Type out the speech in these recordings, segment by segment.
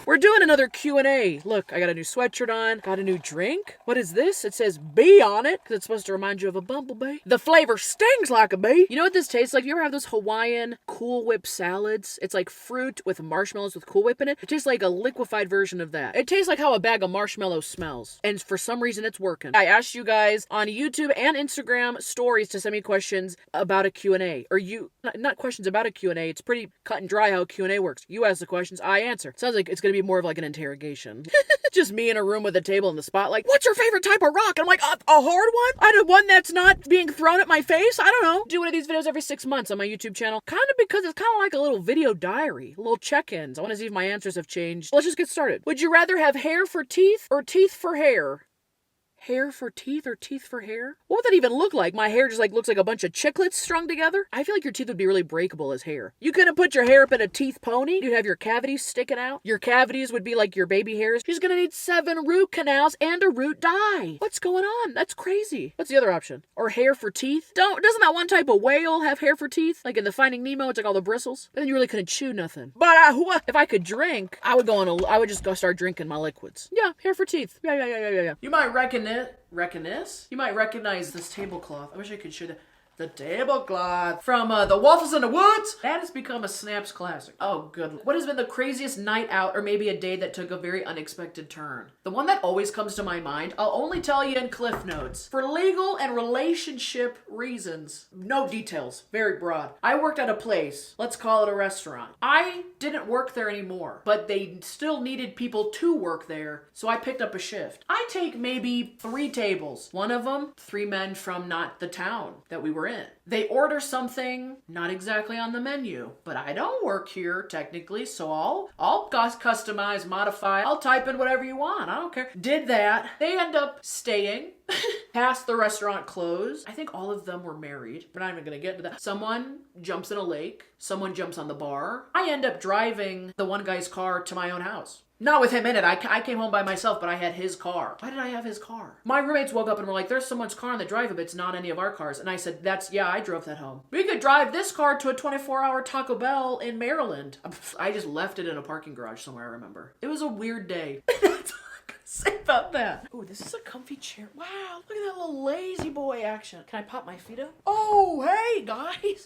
We're doing another Q&A. Look, I got a new sweatshirt on. Got a new drink. What is this? It says bee on it because it's supposed to remind you of a bumblebee. The flavor stings like a bee. You know what this tastes like? You ever have those Hawaiian Cool Whip salads? It's like fruit with marshmallows with Cool Whip in it. It tastes like a liquefied version of that. It tastes like how a bag of marshmallows smells. And for some reason, it's working. I asked you guys on YouTube and Instagram stories to send me questions about a Q&A. Or not questions about a Q&A. It's pretty cut and dry how a Q&A works. You ask the questions, I answer. Sounds like it's going to be more of like an interrogation. Just me in a room with a table in the spotlight. What's your favorite type of rock? I'm like, a hard one? I don't one that's not being thrown at my face? I don't know. Do one of these videos every 6 months on my YouTube channel. Kind of because it's kind of like a little video diary. Little check-ins. I want to see if my answers have changed. Let's just get started. Would you rather have hair for teeth or teeth for hair? Hair for teeth or teeth for hair? What would that even look like? My hair just like looks like a bunch of chiclets strung together? I feel like your teeth would be really breakable as hair. You couldn't put your hair up in a teeth pony. You'd have your cavities sticking out. Your cavities would be like your baby hairs. She's gonna need 7 root canals and a root dye. What's going on? That's crazy. What's the other option? Or hair for teeth? Doesn't that one type of whale have hair for teeth? Like in the Finding Nemo, it's like all the bristles. But then you really couldn't chew nothing. But if I could drink, I would just go start drinking my liquids. Yeah, hair for teeth. Yeah. You might reckon this? You might recognize this tablecloth. I wish I could show that. The tablecloth from the Waffles in the Woods. That has become a Snaps classic. Oh, good. What has been the craziest night out or maybe a day that took a very unexpected turn? The one that always comes to my mind, I'll only tell you in Cliff Notes. For legal and relationship reasons. No details. Very broad. I worked at a place. Let's call it a restaurant. I didn't work there anymore, but they still needed people to work there, so I picked up a shift. I take maybe 3 tables. One of them, 3 men from not the town that we were in. They order something not exactly on the menu, but I don't work here technically, so I'll customize, modify, I'll type in whatever you want. I don't care. Did that. They end up staying past the restaurant close. I think all of them were married. We're not even gonna get into that. Someone jumps in a lake. Someone jumps on the bar. I end up driving the one guy's car to my own house. Not with him in it. I came home by myself, but I had his car. Why did I have his car? My roommates woke up and were like, there's someone's car on the drive, but it's not any of our cars. And I said, I drove that home. We could drive this car to a 24-hour Taco Bell in Maryland. I just left it in a parking garage somewhere, I remember. It was a weird day. That's all I could say about that. Oh, this is a comfy chair. Wow, look at that little lazy boy action. Can I pop my feet up? Oh, hey, guys.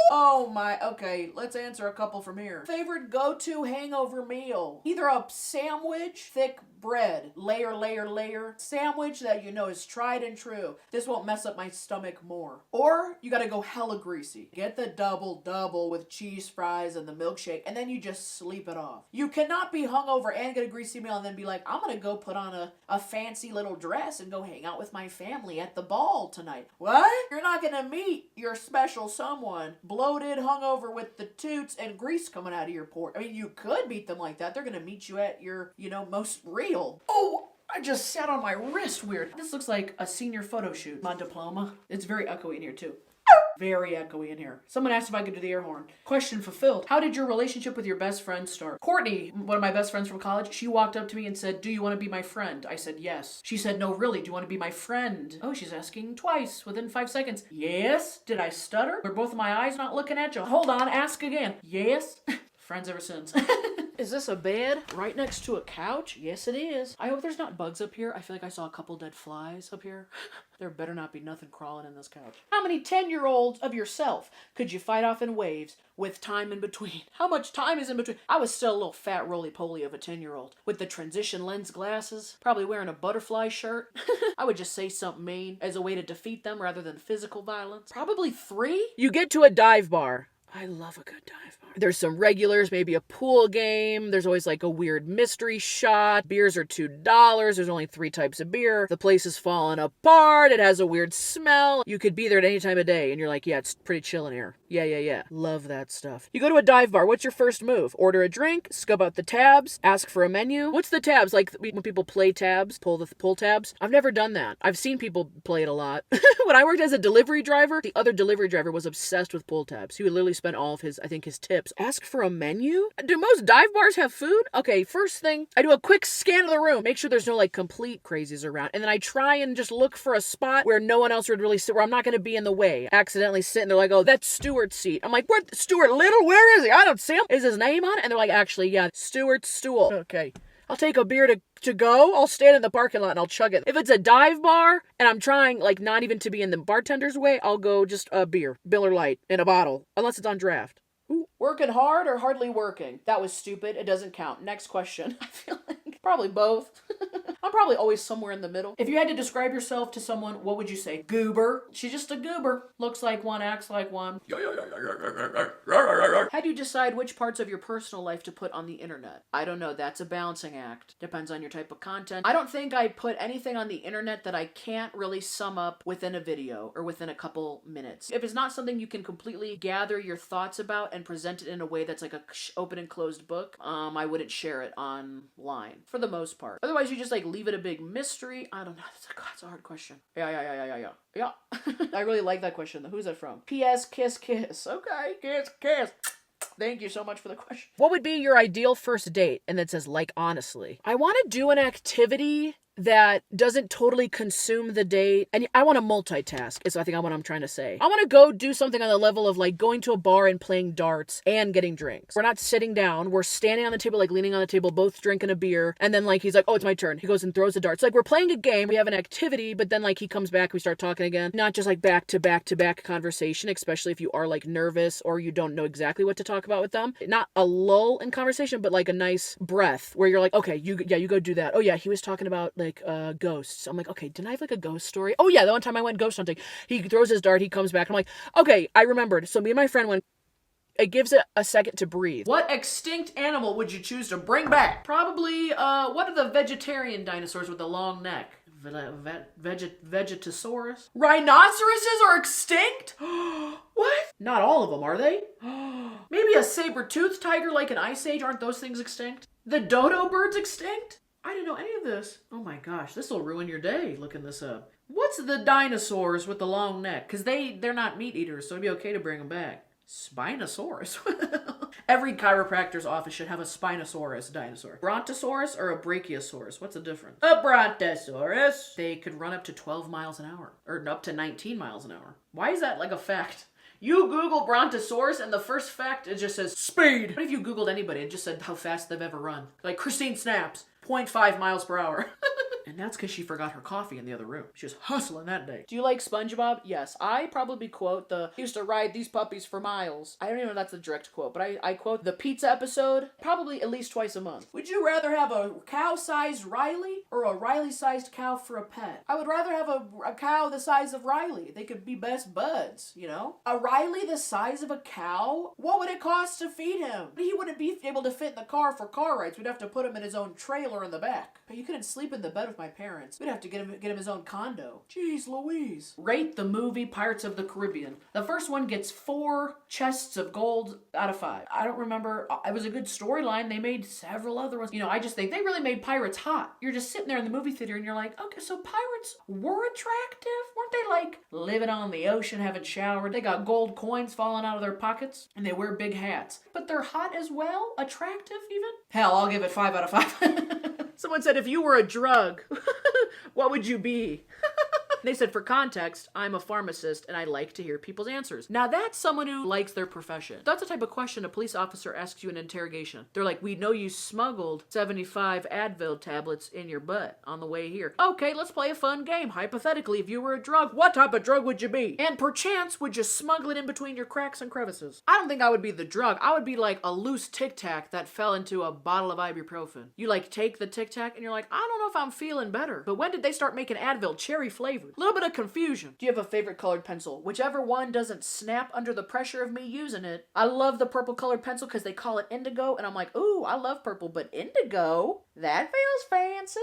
Oh my, okay, let's answer a couple from here. Favorite go-to hangover meal? Either a sandwich, thick bread, layer, sandwich that you know is tried and true. This won't mess up my stomach more. Or you gotta go hella greasy. Get the double with cheese fries and the milkshake, and then you just sleep it off. You cannot be hungover and get a greasy meal and then be like, I'm gonna go put on a fancy little dress and go hang out with my family at the ball tonight. What? You're not gonna meet your special someone bloated, hungover with the toots and grease coming out of your port. I mean, you could meet them like that. They're gonna meet you at your, most real. Oh, I just sat on my wrist weird. This looks like a senior photo shoot. My diploma. It's very echoey in here too. Very echoey in here. Someone asked if I could do the air horn. Question fulfilled. How did your relationship with your best friend start? Courtney, one of my best friends from college, she walked up to me and said, do you want to be my friend? I said, yes. She said, no, really, do you want to be my friend? Oh, she's asking twice within 5 seconds. Yes. Did I stutter? Were both of my eyes not looking at you? Hold on, ask again. Yes. Friends ever since. Is this a bed right next to a couch? Yes, it is. I hope there's not bugs up here. I feel like I saw a couple dead flies up here. There better not be nothing crawling in this couch. How many 10-year-olds of yourself could you fight off in waves with time in between? How much time is in between? I was still a little fat roly-poly of a 10-year-old with the transition lens glasses, probably wearing a butterfly shirt. I would just say something mean as a way to defeat them rather than physical violence. Probably 3? You get to a dive bar. I love a good dive bar. There's some regulars, maybe a pool game. There's always like a weird mystery shot. Beers are $2. There's only 3 types of beer. The place is falling apart. It has a weird smell. You could be there at any time of day and you're like, yeah, it's pretty chill in here. Yeah. Love that stuff. You go to a dive bar. What's your first move? Order a drink, scub out the tabs, ask for a menu. What's the tabs? Like when people play tabs, pull tabs. I've never done that. I've seen people play it a lot. When I worked as a delivery driver, the other delivery driver was obsessed with pull tabs. He would literally spent all of his, I think, his tips. Ask for a menu? Do most dive bars have food? Okay, first thing, I do a quick scan of the room. Make sure there's no like complete crazies around. And then I try and just look for a spot where no one else would really sit, where I'm not going to be in the way. Accidentally sit and they're like, oh, that's Stuart's seat. I'm like, what? Stuart Little? Where is he? I don't see him. Is his name on it? And they're like, actually, yeah, Stuart's stool. Okay. I'll take a beer to go. I'll stand in the parking lot and I'll chug it. If it's a dive bar and I'm trying like not even to be in the bartender's way, I'll go just a beer, Miller Lite in a bottle, unless it's on draft. Ooh. Working hard or hardly working? That was stupid. It doesn't count. Next question. I feel like probably both. I'm probably always somewhere in the middle. If you had to describe yourself to someone, what would you say? Goober. She's just a goober. Looks like one, acts like one. How do you decide which parts of your personal life to put on the internet? I don't know. That's a balancing act. Depends on your type of content. I don't think I put anything on the internet that I can't really sum up within a video or within a couple minutes. If it's not something you can completely gather your thoughts about and present it in a way that's like a open and closed book, I wouldn't share it online for the most part. Otherwise, you just like leave it a big mystery. I don't know. That's a hard question. Yeah. I really like that question. Who's that from? P.S. Kiss Kiss. Okay, kiss. Thank you so much for the question. What would be your ideal first date? And that says, like, honestly. I want to do an activity that doesn't totally consume the date. And I want to multitask, is I think what I'm trying to say. I want to go do something on the level of like going to a bar and playing darts and getting drinks. We're not sitting down. We're standing on the table, like leaning on the table, both drinking a beer. And then like, he's like, oh, it's my turn. He goes and throws the darts. Like we're playing a game. We have an activity, but then like he comes back, we start talking again. Not just like back to back conversation, especially if you are like nervous or you don't know exactly what to talk about with them. Not a lull in conversation, but like a nice breath where you're like, okay, you go do that. Oh yeah, he was talking about like ghosts. I'm like, okay, didn't I have like a ghost story? Oh yeah, the one time I went ghost hunting. He throws his dart, he comes back. I'm like, okay, I remembered. So me and my friend went. It gives it a second to breathe. What extinct animal would you choose to bring back? Probably, what are the vegetarian dinosaurs with the long neck? Vegetosaurus? Rhinoceroses are extinct? What? Not all of them, are they? Maybe a saber-toothed tiger like an ice age? Aren't those things extinct? The dodo bird's extinct? I didn't know any of this. Oh my gosh, this will ruin your day looking this up. What's the dinosaurs with the long neck? Because they're not meat eaters, so it'd be okay to bring them back. Spinosaurus? Every chiropractor's office should have a Spinosaurus dinosaur. Brontosaurus or a Brachiosaurus? What's the difference? A Brontosaurus. They could run up to 12 miles an hour. Or up to 19 miles an hour. Why is that like a fact? You Google Brontosaurus and the first fact, it just says speed. What if you Googled anybody? It just said how fast they've ever run. Like Christine Snaps, 0.5 miles per hour. And that's because she forgot her coffee in the other room. She was hustling that day. Do you like SpongeBob? Yes. I probably quote used to ride these puppies for miles. I don't even know if that's the direct quote, but I quote the pizza episode probably at least twice a month. Would you rather have a cow-sized Riley or a Riley-sized cow for a pet? I would rather have a cow the size of Riley. They could be best buds, you know? A Riley the size of a cow? What would it cost to feed him? He wouldn't be able to fit in the car for car rides. We'd have to put him in his own trailer in the back. But you couldn't sleep in the bed with my parents. We'd have to get him his own condo. Jeez Louise. Rate the movie Pirates of the Caribbean. The first one gets 4 chests of gold out of 5. I don't remember. It was a good storyline. They made several other ones. You know, I just think they really made pirates hot. You're just sitting there in the movie theater and you're like, okay, so pirates were attractive? Weren't they like living on the ocean, having showered? They got gold coins falling out of their pockets and they wear big hats. But they're hot as well? Attractive even? Hell, I'll give it 5 out of 5. Someone said, if you were a drug, what would you be? They said, for context, I'm a pharmacist and I like to hear people's answers. Now that's someone who likes their profession. That's the type of question a police officer asks you in an interrogation. They're like, we know you smuggled 75 Advil tablets in your butt on the way here. Okay, let's play a fun game. Hypothetically, if you were a drug, what type of drug would you be? And perchance, would you smuggle it in between your cracks and crevices? I don't think I would be the drug. I would be like a loose Tic Tac that fell into a bottle of ibuprofen. You like take the Tic Tac and you're like, I don't know if I'm feeling better. But when did they start making Advil cherry flavored? A little bit of confusion. Do you have a favorite colored pencil? Whichever one doesn't snap under the pressure of me using it. I love the purple colored pencil because they call it indigo, and I'm like, ooh, I love purple, but indigo? That feels fancy.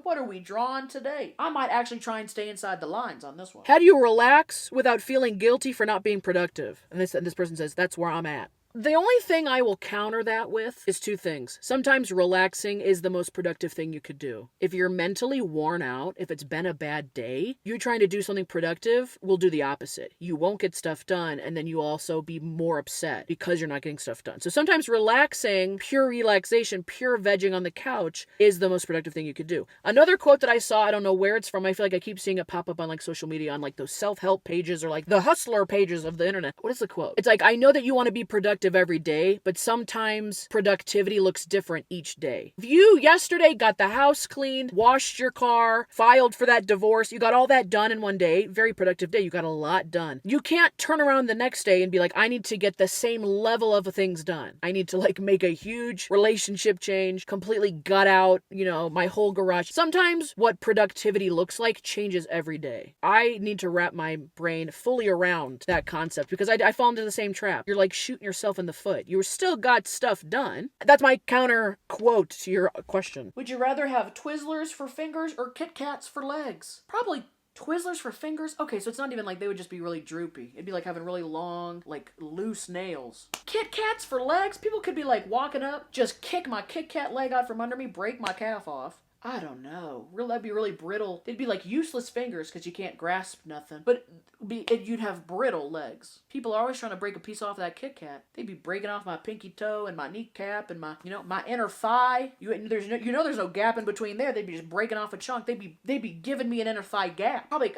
What are we drawing today? I might actually try and stay inside the lines on this one. How do you relax without feeling guilty for not being productive? And this person says, that's where I'm at. The only thing I will counter that with is two things. Sometimes relaxing is the most productive thing you could do. If you're mentally worn out, if it's been a bad day, you trying to do something productive will do the opposite. You won't get stuff done, and then you also be more upset because you're not getting stuff done. So sometimes relaxing, pure relaxation, pure vegging on the couch is the most productive thing you could do. Another quote that I saw, I don't know where it's from. I feel like I keep seeing it pop up on like social media on like those self-help pages or like the hustler pages of the internet. What is the quote? It's like, I know that you want to be productive every day, but sometimes productivity looks different each day. If you yesterday got the house cleaned, washed your car, filed for that divorce, you got all that done in one day, very productive day, you got a lot done. You can't turn around the next day and be like, I need to get the same level of things done. I need to like make a huge relationship change, completely gut out, my whole garage. Sometimes what productivity looks like changes every day. I need to wrap my brain fully around that concept because I fall into the same trap. You're like shooting yourself in the foot. You still got stuff done. That's my counter quote to your question. Would you rather have Twizzlers for fingers or Kit Kats for legs? Probably Twizzlers for fingers? Okay, so it's not even like they would just be really droopy. It'd be like having really long, like loose nails. Kit Kats for legs? People could be like walking up, just kick my Kit Kat leg out from under me, break my calf off. I don't know. That'd be really brittle. They'd be like useless fingers because you can't grasp nothing. But you'd have brittle legs. People are always trying to break a piece off of that Kit Kat. They'd be breaking off my pinky toe and my kneecap and my, my inner thigh. There's no gap in between there. They'd be just breaking off a chunk. They'd be giving me an inner thigh gap. Probably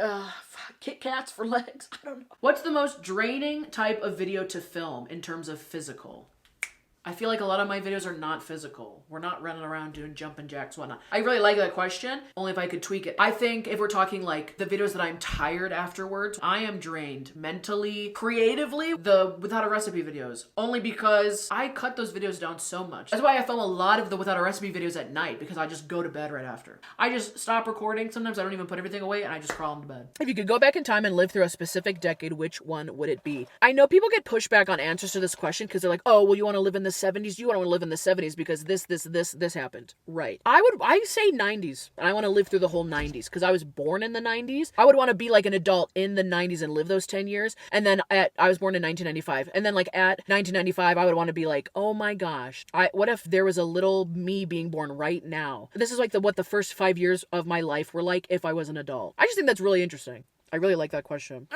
Kit Kats for legs. I don't know. What's the most draining type of video to film in terms of physical? I feel like a lot of my videos are not physical. We're not running around doing jumping jacks, whatnot. I really like that question, only if I could tweak it. I think if we're talking like the videos that I'm tired afterwards, I am drained mentally, creatively, the without a recipe videos, only because I cut those videos down so much. That's why I film a lot of the without a recipe videos at night, because I just go to bed right after. I just stop recording. Sometimes I don't even put everything away and I just crawl into bed. If you could go back in time and live through a specific decade, which one would it be? I know people get pushback on answers to this question because they're like, oh, well, you want to live in the 70s, you want to live in the 70s because this happened. Right. I say 90s. I want to live through the whole 90s because I was born in the 90s. I would want to be like an adult in the 90s and live those 10 years. And then I was born in 1995. And then like at 1995, I would want to be like, oh my gosh, what if there was a little me being born right now? This is like what the first 5 years of my life were like if I was an adult. I just think that's really interesting. I really like that question.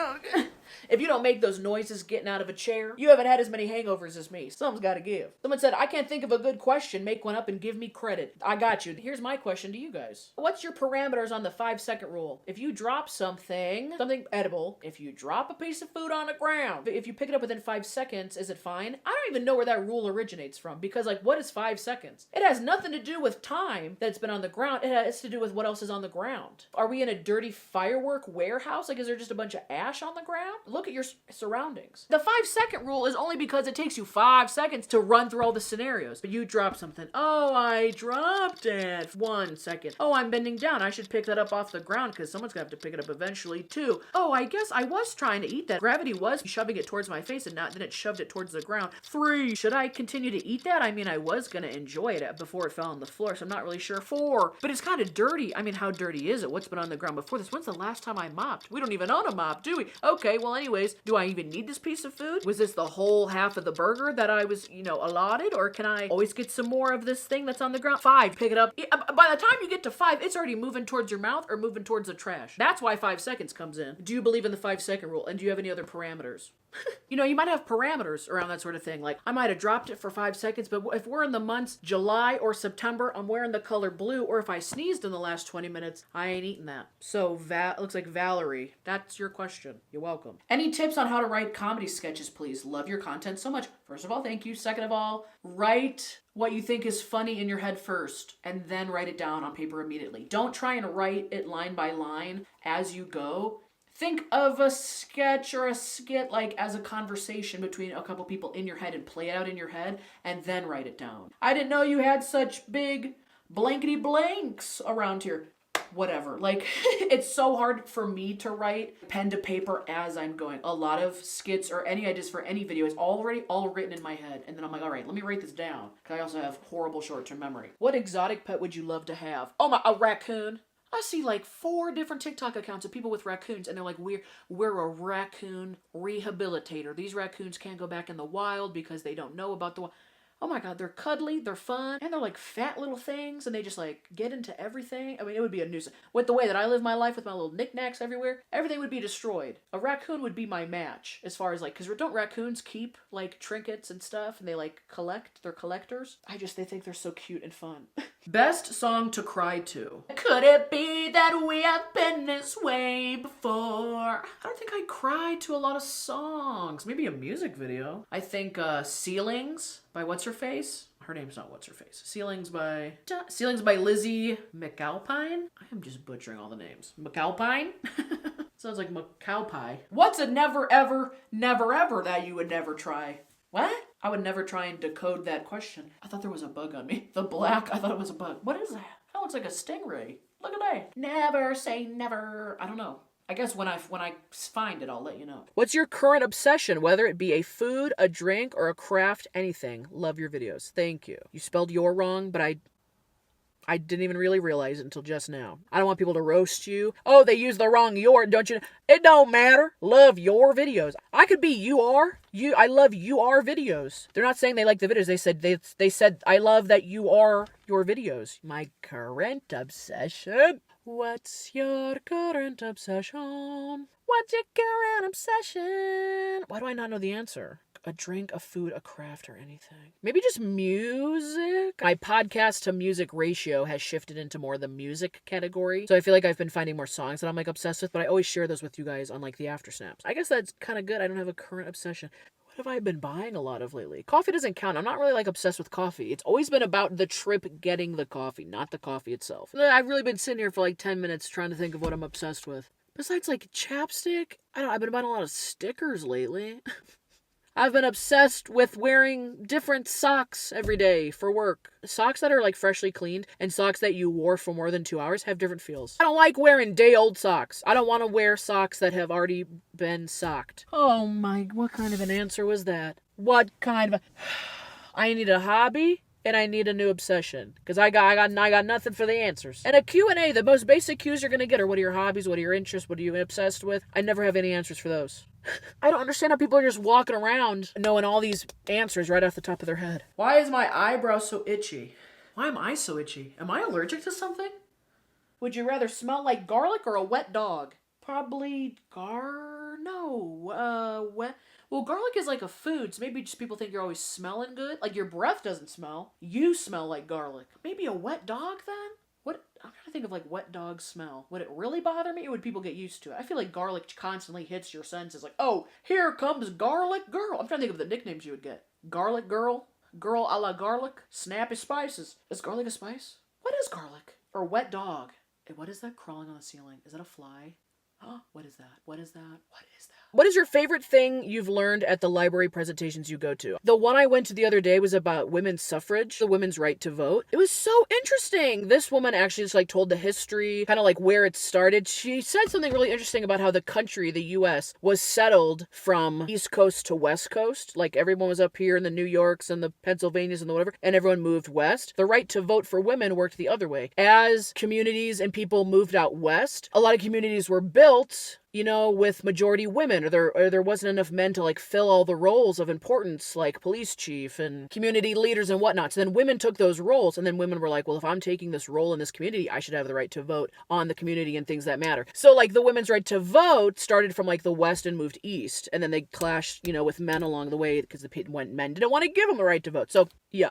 If you don't make those noises getting out of a chair, you haven't had as many hangovers as me. Something's got to give. Someone said, I can't think of a good question. Make one up and give me credit. I got you. Here's my question to you guys. What's your parameters on the 5-second rule? If you drop something edible, if you drop a piece of food on the ground, if you pick it up within 5 seconds, is it fine? I don't even know where that rule originates from because like, what is 5 seconds? It has nothing to do with time that's been on the ground. It has to do with what else is on the ground. Are we in a dirty firework warehouse? Like, is there just a bunch of ash on the ground? Look at your surroundings. The 5-second rule is only because it takes you 5 seconds to run through all the scenarios. But you drop something. Oh, I dropped it. 1 second. Oh, I'm bending down. I should pick that up off the ground because someone's gonna have to pick it up eventually too. Oh, I guess I was trying to eat that. Gravity was shoving it towards my face and then it shoved it towards the ground. 3. Should I continue to eat that? I mean, I was gonna enjoy it before it fell on the floor, so I'm not really sure. 4. But it's kind of dirty. I mean, how dirty is it? What's been on the ground before this? When's the last time I mopped? We don't even own a mop, do we? Okay, well anyways, do I even need this piece of food? Was this the whole half of the burger that I was, allotted? Or can I always get some more of this thing that's on the ground? 5, pick it up. By the time you get to 5, it's already moving towards your mouth or moving towards the trash. That's why 5 seconds comes in. Do you believe in the 5-second rule? And do you have any other parameters? You might have parameters around that sort of thing. Like, I might have dropped it for 5 seconds, but if we're in the months July or September, I'm wearing the color blue, or if I sneezed in the last 20 minutes, I ain't eating that. So, looks like Valerie. That's your question. You're welcome. Any tips on how to write comedy sketches, please? Love your content so much. First of all, thank you. Second of all, write what you think is funny in your head first, and then write it down on paper immediately. Don't try and write it line by line as you go. Think of a sketch or a skit like as a conversation between a couple people in your head and play it out in your head and then write it down. I didn't know you had such big blankety blanks around here. Whatever. Like, it's so hard for me to write pen to paper as I'm going. A lot of skits or any ideas for any video is already all written in my head. And then I'm like, all right, let me write this down. Because I also have horrible short-term memory. What exotic pet would you love to have? Oh, a raccoon. I see like 4 different TikTok accounts of people with raccoons, and they're like, we're a raccoon rehabilitator. These raccoons can't go back in the wild because they don't know about the wild. Oh my god, they're cuddly, they're fun, and they're like fat little things, and they just like get into everything. I mean, it would be a nuisance. With the way that I live my life with my little knickknacks everywhere, everything would be destroyed. A raccoon would be my match, as far as like, because don't raccoons keep like trinkets and stuff, and they like collect, they're collectors? They think they're so cute and fun. Best song to cry to. Could it be that we have been this way before? I don't think I cried to a lot of songs. Maybe a music video. I think Ceilings by What's-Her-Face. Her name's not What's-Her-Face. Ceilings by Lizzie McAlpine. I am just butchering all the names. McAlpine? Sounds like McAlpie. What's a never ever that you would never try? What? I would never try and decode that question. I thought there was a bug on me. The black, I thought it was a bug. What is that? That looks like a stingray. Look at that. Never say never. I don't know. I guess when I find it, I'll let you know. What's your current obsession, whether it be a food, a drink, or a craft, anything? Love your videos. Thank you. You spelled your wrong, but I didn't even really realize it until just now. I don't want people to roast you. Oh, they use the wrong your, don't you? It don't matter. Love your videos. I could be you are. I love you are videos. They're not saying they like the videos. They said I love that you are your videos. My current obsession. What's your current obsession? What's your current obsession? Why do I not know the answer? A drink, a food, a craft, or anything. Maybe just music? My podcast to music ratio has shifted into more the music category. So I feel like I've been finding more songs that I'm like obsessed with, but I always share those with you guys on like the after snaps. I guess that's kind of good. I don't have a current obsession. What have I been buying a lot of lately? Coffee doesn't count. I'm not really like obsessed with coffee. It's always been about the trip getting the coffee, not the coffee itself. I've really been sitting here for like 10 minutes trying to think of what I'm obsessed with. Besides like chapstick, I've been buying a lot of stickers lately. I've been obsessed with wearing different socks every day for work. Socks that are like freshly cleaned and socks that you wore for more than 2 hours have different feels. I don't like wearing day-old socks. I don't want to wear socks that have already been socked. Oh my, what kind of an answer was that? What kind of a... I need a hobby and I need a new obsession because I got nothing for the answers. And a Q&A, the most basic Q's you're going to get are what are your hobbies, what are your interests, what are you obsessed with? I never have any answers for those. I don't understand how people are just walking around knowing all these answers right off the top of their head. Why is my eyebrow so itchy? Why am I so itchy? Am I allergic to something? Would you rather smell like garlic or a wet dog? Probably wet. Well, garlic is like a food, so maybe just people think you're always smelling good. Like your breath doesn't smell. You smell like garlic. Maybe a wet dog then? I'm trying to think of like wet dog smell. Would it really bother me or would people get used to it? I feel like garlic constantly hits your senses like, oh, here comes garlic girl. I'm trying to think of the nicknames you would get. Garlic girl, girl a la garlic, snappy spices. Is garlic a spice? What is garlic? Or wet dog? And what is that crawling on the ceiling? Is that a fly? Oh, what is that? What is that? What is that? What is your favorite thing you've learned at the library presentations you go to? The one I went to the other day was about women's suffrage, the women's right to vote. It was so interesting. This woman actually just like told the history, kind of like where it started. She said something really interesting about how the country, the U.S., was settled from East Coast to West Coast. Like everyone was up here in the New Yorks and the Pennsylvanias and the whatever, and everyone moved west. The right to vote for women worked the other way. As communities and people moved out west, a lot of communities were built, with majority women, or there wasn't enough men to like fill all the roles of importance, like police chief and community leaders and whatnot. So then women took those roles, and then women were like, well, if I'm taking this role in this community, I should have the right to vote on the community and things that matter. So like the women's right to vote started from like the West and moved east, and then they clashed, with men along the way because men didn't want to give them the right to vote. So yeah.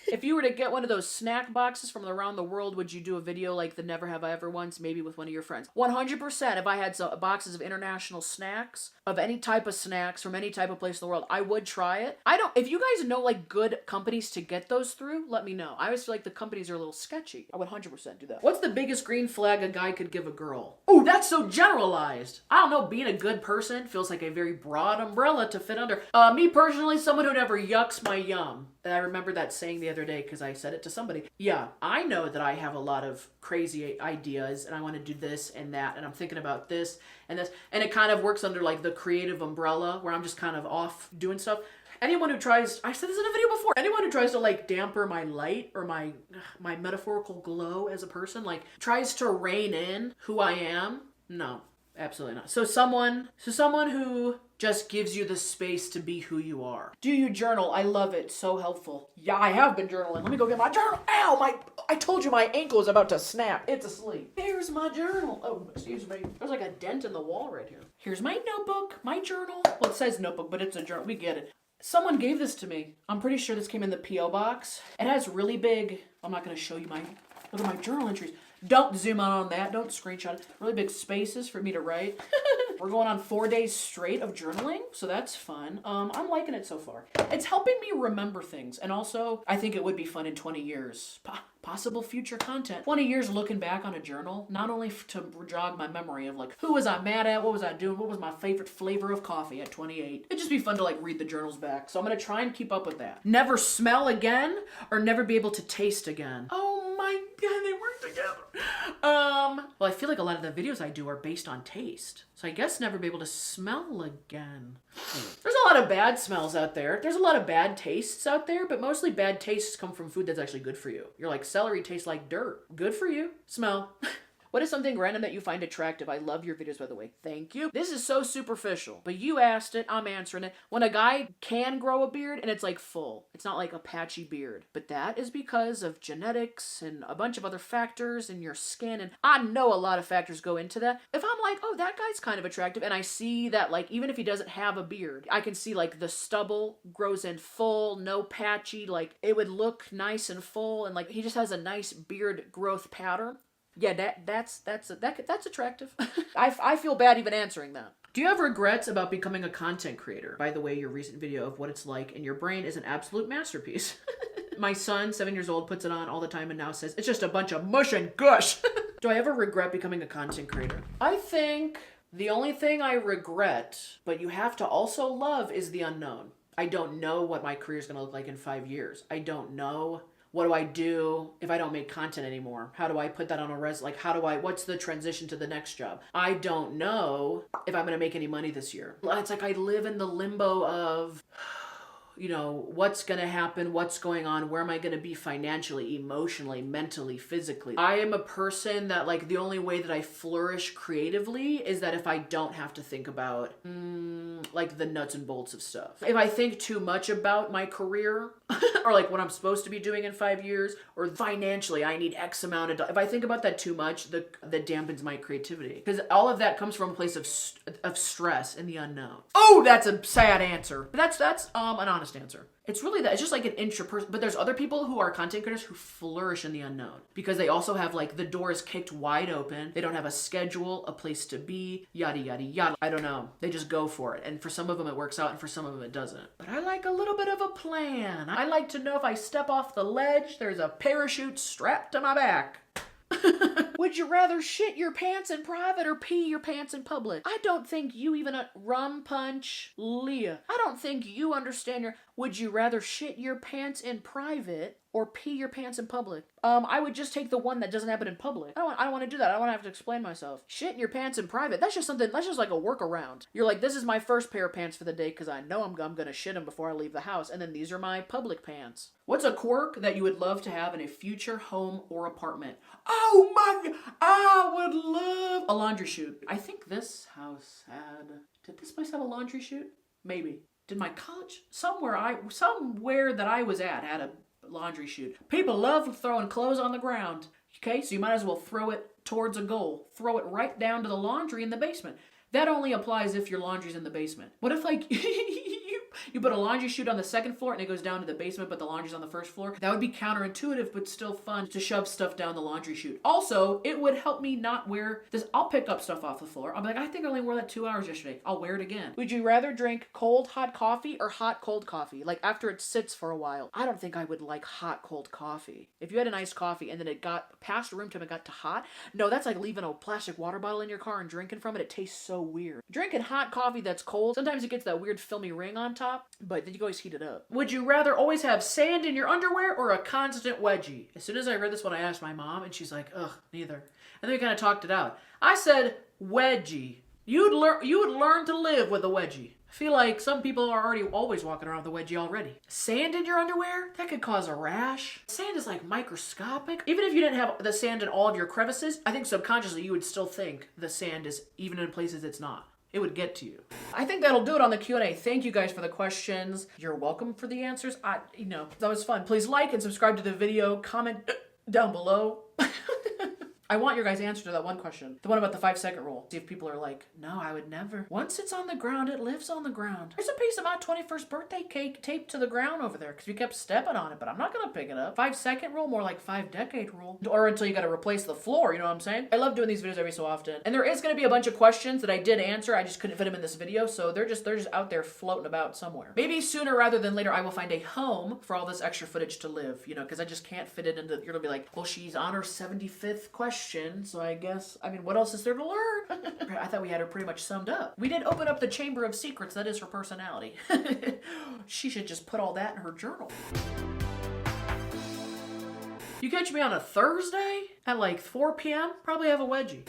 If you were to get one of those snack boxes from around the world, would you do a video like the Never Have I Ever ones, maybe with one of your friends? 100%. If I had boxes of international snacks, of any type of snacks from any type of place in the world, I would try it. If you guys know like good companies to get those through, let me know. I always feel like the companies are a little sketchy. I would 100% do that. What's the biggest green flag a guy could give a girl? Oh, that's so generalized. I don't know, being a good person feels like a very broad umbrella to fit under. Me personally, someone who never yucks my yum. I remember that saying the other day because I said it to somebody. Yeah, I know that I have a lot of crazy ideas and I want to do this and that and I'm thinking about this and this. And it kind of works under like the creative umbrella where I'm just kind of off doing stuff. Anyone who tries, I said this in a video before, anyone who tries to like damper my light or my metaphorical glow as a person, like tries to rein in who I am, no, absolutely not. So someone who just gives you the space to be who you are. Do you journal? I love it. So helpful. Yeah, I have been journaling. Let me go get my journal. Ow, I told you my ankle is about to snap. It's asleep. Here's my journal. Oh, excuse me. There's like a dent in the wall right here. Here's my notebook, my journal. Well, it says notebook, but it's a journal. We get it. Someone gave this to me. I'm pretty sure this came in the P.O. box. It has really big, I'm not going to show you look at my journal entries. Don't zoom out on that. Don't screenshot it. Really big spaces for me to write. We're going on 4 days straight of journaling, so that's fun. I'm liking it so far. It's helping me remember things, and also, I think it would be fun in 20 years. Possible future content. 20 years looking back on a journal, not only to jog my memory of like, who was I mad at? What was I doing? What was my favorite flavor of coffee at 28? It'd just be fun to like read the journals back, so I'm gonna try and keep up with that. Never smell again, or never be able to taste again. Oh my God, they work together. Well, I feel like a lot of the videos I do are based on taste. So I guess never be able to smell again. There's a lot of bad smells out there. There's a lot of bad tastes out there, but mostly bad tastes come from food that's actually good for you. You're like, celery tastes like dirt. Good for you. Smell. What is something random that you find attractive? I love your videos, by the way. Thank you. This is so superficial, but you asked it. I'm answering it. When a guy can grow a beard and it's like full, it's not like a patchy beard, but that is because of genetics and a bunch of other factors in your skin. And I know a lot of factors go into that. If I'm like, oh, that guy's kind of attractive, and I see that like, even if he doesn't have a beard, I can see like the stubble grows in full, no patchy, like it would look nice and full. And like, he just has a nice beard growth pattern. Yeah, that's attractive. I feel bad even answering that. Do you have regrets about becoming a content creator? By the way, your recent video of what it's like in your brain is an absolute masterpiece. My son, 7 years old, puts it on all the time and now says, it's just a bunch of mush and gush. Do I ever regret becoming a content creator? I think the only thing I regret, but you have to also love, is the unknown. I don't know what my career is going to look like in 5 years. I don't know. What do I do if I don't make content anymore? How do I put that on a like, what's the transition to the next job? I don't know if I'm going to make any money this year. It's like I live in the limbo of, you know, what's going to happen, what's going on, where am I going to be financially, emotionally, mentally, physically. I am a person that like the only way that I flourish creatively is that if I don't have to think about like the nuts and bolts of stuff. If I think too much about my career or like what I'm supposed to be doing in 5 years, or financially I need X amount of if I think about that too much, that dampens my creativity, because all of that comes from a place of stress and the unknown. Oh, that's a sad answer. But that's an honest answer. It's really that. It's just like an intraperson. But there's other people who are content creators who flourish in the unknown because they also have like the door is kicked wide open. They don't have a schedule, a place to be, yada, yada, yada. I don't know. They just go for it. And for some of them it works out and for some of them it doesn't. But I like a little bit of a plan. I like to know if I step off the ledge, there's a parachute strapped to my back. Would you rather shit your pants in private or pee your pants in public? I don't think you even rum punch Leah. I don't think you understand would you rather shit your pants in private or pee your pants in public? I would just take the one that doesn't happen in public. I don't want to do that. I don't want to have to explain myself. Shit your pants in private. That's just like a workaround. You're like, this is my first pair of pants for the day because I know I'm going to shit them before I leave the house. And then these are my public pants. What's a quirk that you would love to have in a future home or apartment? Oh my, I would love a laundry chute. I think this house had, did this place have a laundry chute? Maybe. Did my college, somewhere that I was at had a laundry chute. People love throwing clothes on the ground. Okay, so you might as well throw it towards a goal. Throw it right down to the laundry in the basement. That only applies if your laundry's in the basement. What if like you put a laundry chute on the second floor and it goes down to the basement, but the laundry's on the first floor? That would be counterintuitive, but still fun to shove stuff down the laundry chute. Also, it would help me not wear this. I'll pick up stuff off the floor. I'll be like, I think I only wore that 2 hours yesterday. I'll wear it again. Would you rather drink cold, hot coffee or hot, cold coffee? Like after it sits for a while. I don't think I would like hot, cold coffee. If you had an iced coffee and then it got past room temp and got to hot, no, that's like leaving a plastic water bottle in your car and drinking from it. It tastes so weird. Drinking hot coffee that's cold, sometimes it gets that weird filmy ring on top, but then you can always heat it up. Would you rather always have sand in your underwear or a constant wedgie? As soon as I read this one, I asked my mom, and she's like, ugh, neither. And then we kind of talked it out. I said, wedgie. You would learn to live with a wedgie. feel like some people are already always walking around with a wedgie already. Sand in your underwear? That could cause a rash. Sand is like microscopic. Even if you didn't have the sand in all of your crevices, I think subconsciously you would still think the sand is even in places it's not. It would get to you. I think that'll do it on the Q&A. Thank you guys for the questions. You're welcome for the answers. That was fun. Please like and subscribe to the video. Comment down below. I want your guys' answer to that one question. The one about the 5-second rule. See if people are like, no, I would never. Once it's on the ground, it lives on the ground. There's a piece of my 21st birthday cake taped to the ground over there because we kept stepping on it, but I'm not going to pick it up. 5-second rule, more like 5-decade rule. Or until you got to replace the floor, you know what I'm saying? I love doing these videos every so often. And there is going to be a bunch of questions that I did answer. I just couldn't fit them in this video, so they're just out there floating about somewhere. Maybe sooner rather than later, I will find a home for all this extra footage to live, you know, because I just can't fit it into, you're going to be like, well, she's on her 75th question, so I guess, what else is there to learn? I thought we had her pretty much summed up. We did open up the chamber of secrets. That is her personality. She should just put all that in her journal. You catch me on a Thursday at like 4 p.m., probably have a wedgie.